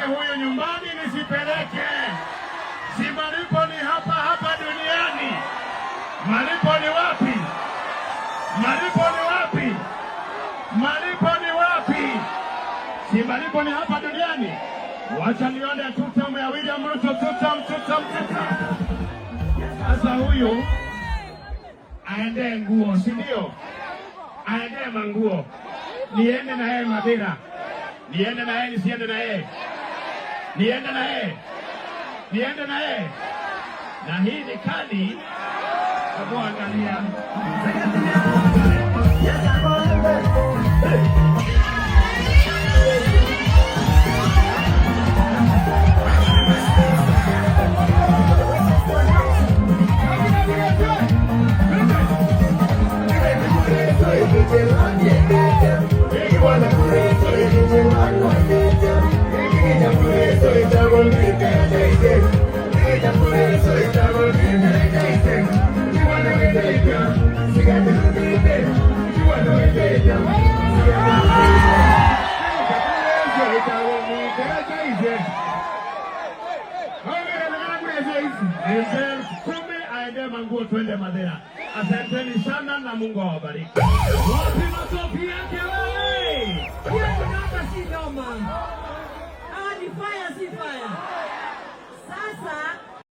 huyu nyumbani nisipeleke. Si malipo ni hapa hapa duniani. Malipo ni wapi? Malipo ni wapi? Malipo ni wapi? Si malipo ni hapa duniani. Wacha nione tutam ya William Ruto, tutam. Sasa huyu aende nguo, si ndio? Aende manguo. Niende na yeye Madera. Niende na yeye, nisiende na yeye. Niende na yeye. Niende na yeye. Na hii ni kadi. Hebu angalia. Manguo twende Madera. Asanteni sana na Mungu awabariki. Wapi makofi yake wewe? Hiyo namba si noma. Ni fire si fire.